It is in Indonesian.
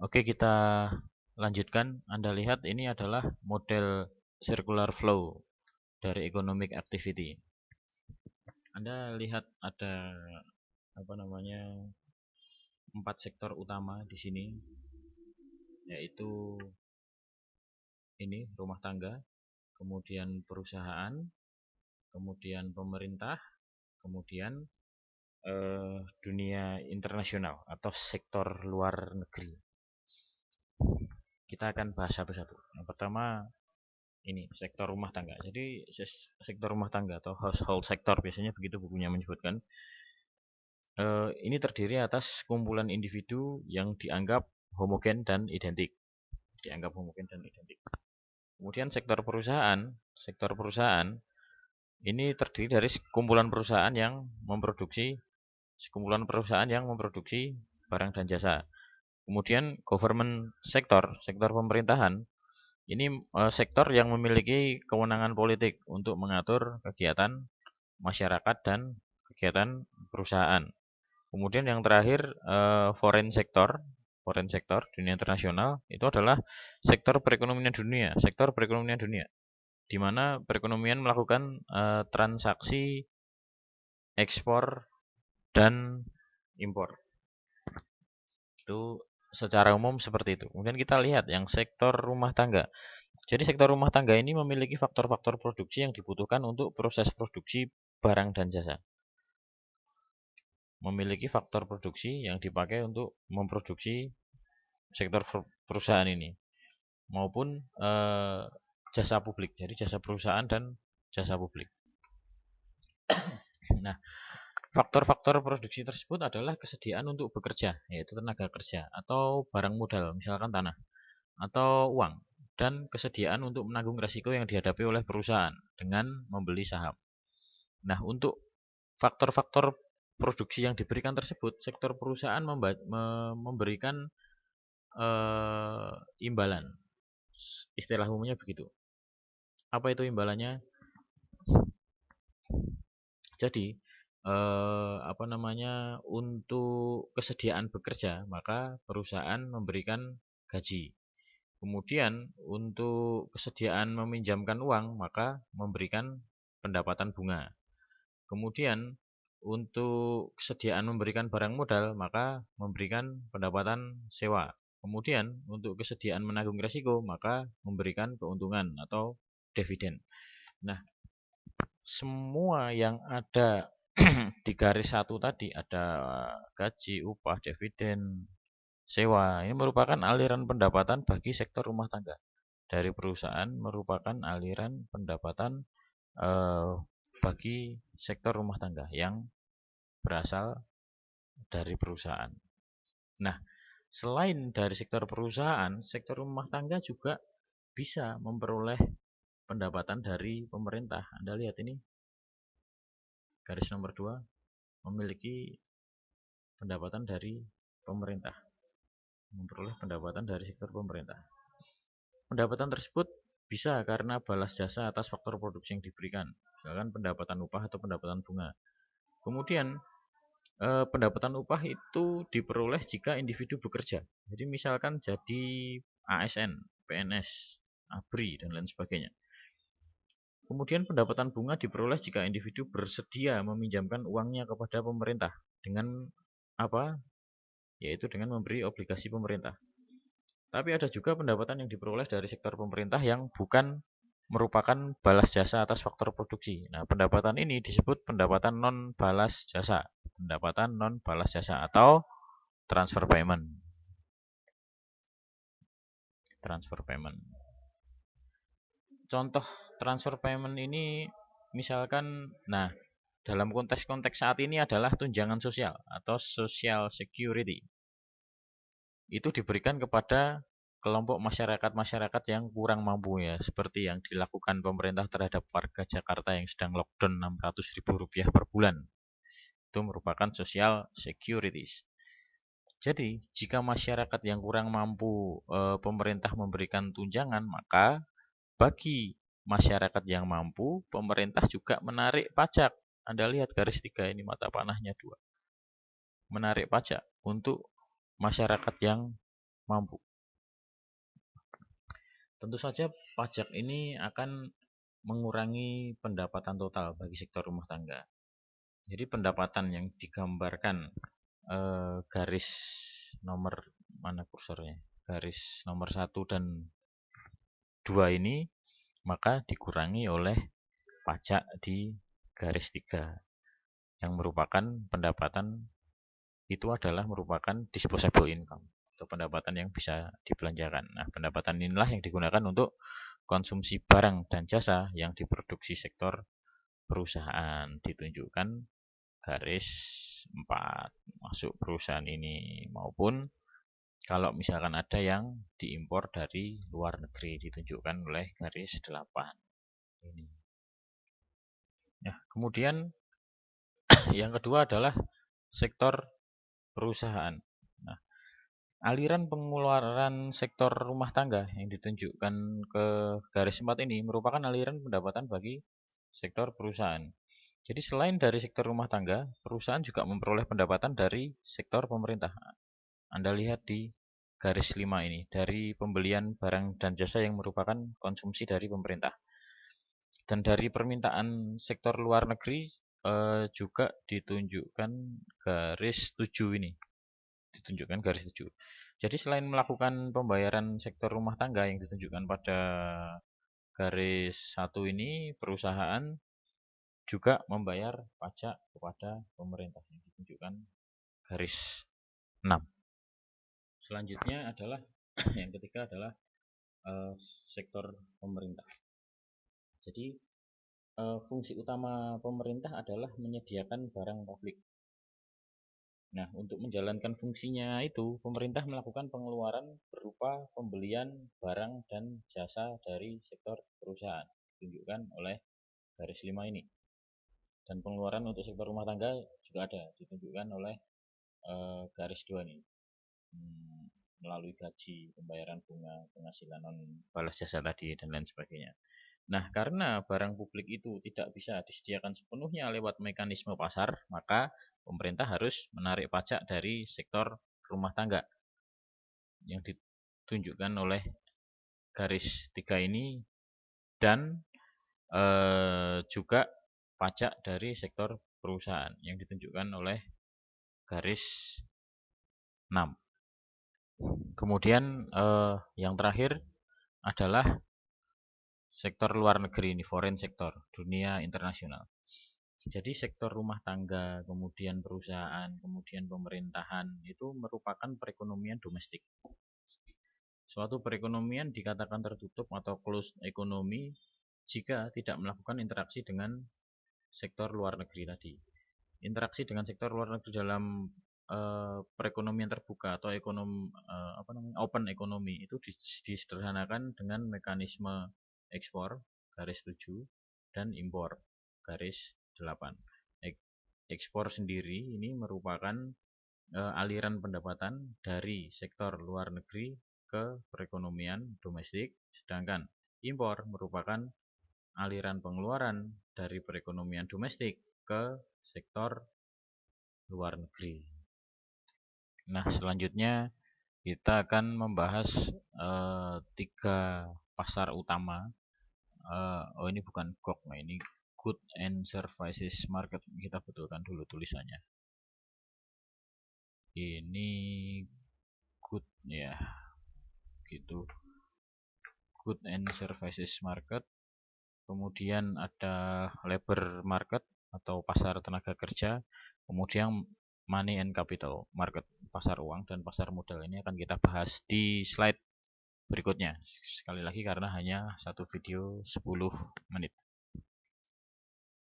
Oke, kita lanjutkan. Anda lihat ini adalah model circular flow dari economic activity. Anda lihat ada apa namanya 4 sektor utama di sini, yaitu ini rumah tangga, kemudian perusahaan, kemudian pemerintah, kemudian dunia internasional atau sektor luar negeri. Kita akan bahas satu-satu. Yang pertama ini sektor rumah tangga. Jadi sektor rumah tangga atau household sector biasanya begitu bukunya menyebutkan. Ini terdiri atas kumpulan individu yang dianggap homogen dan identik. Kemudian sektor perusahaan ini terdiri dari sekumpulan perusahaan yang memproduksi barang dan jasa. Kemudian government sektor pemerintahan ini sektor yang memiliki kewenangan politik untuk mengatur kegiatan masyarakat dan kegiatan perusahaan. Kemudian yang terakhir foreign sektor dunia internasional itu adalah sektor perekonomian dunia, di mana perekonomian melakukan transaksi ekspor dan impor. Itu secara umum seperti itu. Kemudian kita lihat yang sektor rumah tangga. Jadi sektor rumah tangga ini memiliki faktor-faktor produksi yang dibutuhkan untuk proses produksi barang dan jasa. Memiliki faktor produksi yang dipakai untuk memproduksi sektor perusahaan ini maupun jasa publik. Jadi jasa perusahaan dan jasa publik. Nah, faktor-faktor produksi tersebut adalah kesediaan untuk bekerja, yaitu tenaga kerja atau barang modal, misalkan tanah atau uang, dan kesediaan untuk menanggung risiko yang dihadapi oleh perusahaan dengan membeli saham. Nah, untuk faktor-faktor produksi yang diberikan tersebut, sektor perusahaan memberikan imbalan. Istilah umumnya begitu. Apa itu imbalannya? Jadi untuk kesediaan bekerja maka perusahaan memberikan gaji. Kemudian untuk kesediaan meminjamkan uang maka memberikan pendapatan bunga. Kemudian untuk kesediaan memberikan barang modal maka memberikan pendapatan sewa. Kemudian untuk kesediaan menanggung risiko maka memberikan keuntungan atau dividen. Nah, semua yang ada di garis satu tadi, ada gaji, upah, dividen, sewa, ini merupakan aliran pendapatan bagi sektor rumah tangga. Dari perusahaan merupakan aliran pendapatan bagi sektor rumah tangga yang berasal dari perusahaan. Nah, selain dari sektor perusahaan, sektor rumah tangga juga bisa memperoleh pendapatan dari pemerintah. Anda lihat ini, garis nomor 2, memiliki pendapatan dari pemerintah. Memperoleh pendapatan dari sektor pemerintah. Pendapatan tersebut bisa karena balas jasa atas faktor produksi yang diberikan, misalkan pendapatan upah atau pendapatan bunga. Kemudian pendapatan upah itu diperoleh jika individu bekerja. Jadi misalkan jadi ASN, PNS, ABRI dan lain sebagainya. Kemudian pendapatan bunga diperoleh jika individu bersedia meminjamkan uangnya kepada pemerintah dengan apa? Yaitu dengan memberi obligasi pemerintah. Tapi ada juga pendapatan yang diperoleh dari sektor pemerintah yang bukan merupakan balas jasa atas faktor produksi. Nah, pendapatan ini disebut pendapatan non balas jasa. Pendapatan non balas jasa atau transfer payment. Transfer payment. Contoh transfer payment ini misalkan, nah dalam konteks-konteks saat ini adalah tunjangan sosial atau social security. Itu diberikan kepada kelompok masyarakat yang kurang mampu ya, seperti yang dilakukan pemerintah terhadap warga Jakarta yang sedang lockdown Rp600.000 per bulan. Itu merupakan social securities. Jadi, jika masyarakat yang kurang mampu pemerintah memberikan tunjangan, maka bagi masyarakat yang mampu, pemerintah juga menarik pajak. Anda lihat garis 3 ini, mata panahnya 2. Menarik pajak untuk masyarakat yang mampu. Tentu saja pajak ini akan mengurangi pendapatan total bagi sektor rumah tangga. Jadi pendapatan yang digambarkan garis nomor mana kursornya? Garis nomor 1 dan 2 ini maka dikurangi oleh pajak di garis 3 yang merupakan pendapatan itu adalah merupakan disposable income atau pendapatan yang bisa dibelanjakan. Nah, pendapatan inilah yang digunakan untuk konsumsi barang dan jasa yang diproduksi sektor perusahaan. Ditunjukkan garis 4 masuk perusahaan ini, maupun kalau misalkan ada yang diimpor dari luar negeri ditunjukkan oleh garis 8 ini. Nah, kemudian yang kedua adalah sektor perusahaan. Nah, aliran pengeluaran sektor rumah tangga yang ditunjukkan ke garis 4 ini merupakan aliran pendapatan bagi sektor perusahaan. Jadi selain dari sektor rumah tangga, perusahaan juga memperoleh pendapatan dari sektor pemerintah. Anda lihat di garis 5 ini, dari pembelian barang dan jasa yang merupakan konsumsi dari pemerintah. Dan dari permintaan sektor luar negeri juga ditunjukkan garis 7 ini. Ditunjukkan garis 7. Jadi selain melakukan pembayaran sektor rumah tangga yang ditunjukkan pada garis 1 ini, perusahaan juga membayar pajak kepada pemerintah yang ditunjukkan garis 6. Selanjutnya adalah yang ketiga adalah sektor pemerintah. Jadi fungsi utama pemerintah adalah menyediakan barang publik. Nah, untuk menjalankan fungsinya itu, pemerintah melakukan pengeluaran berupa pembelian barang dan jasa dari sektor perusahaan, ditunjukkan oleh garis 5 ini. Dan pengeluaran untuk sektor rumah tangga juga ada, ditunjukkan oleh garis 2 ini. Melalui gaji, pembayaran bunga, penghasilan non balas jasa tadi, dan lain sebagainya. Nah, karena barang publik itu tidak bisa disediakan sepenuhnya lewat mekanisme pasar, maka pemerintah harus menarik pajak dari sektor rumah tangga yang ditunjukkan oleh garis 3 ini, dan juga pajak dari sektor perusahaan yang ditunjukkan oleh garis 6. Kemudian yang terakhir adalah sektor luar negeri ini, foreign sector, dunia internasional. Jadi sektor rumah tangga, kemudian perusahaan, kemudian pemerintahan itu merupakan perekonomian domestik. Suatu perekonomian dikatakan tertutup atau closed economy jika tidak melakukan interaksi dengan sektor luar negeri tadi. Interaksi dengan sektor luar negeri dalam perekonomian terbuka atau open economy itu disederhanakan dengan mekanisme ekspor garis 7 dan impor garis 8. Ekspor sendiri ini merupakan aliran pendapatan dari sektor luar negeri ke perekonomian domestik, sedangkan impor merupakan aliran pengeluaran dari perekonomian domestik ke sektor luar negeri. Nah, selanjutnya kita akan membahas 3 pasar utama. Ini bukan GOK, nah ini Goods and Services Market. Kita betulkan dulu tulisannya. Ini good ya, gitu. Goods and Services Market. Kemudian ada labor market atau pasar tenaga kerja. Kemudian money and capital market, pasar uang dan pasar modal. Ini akan kita bahas di slide berikutnya. Sekali lagi karena hanya satu video 10 menit.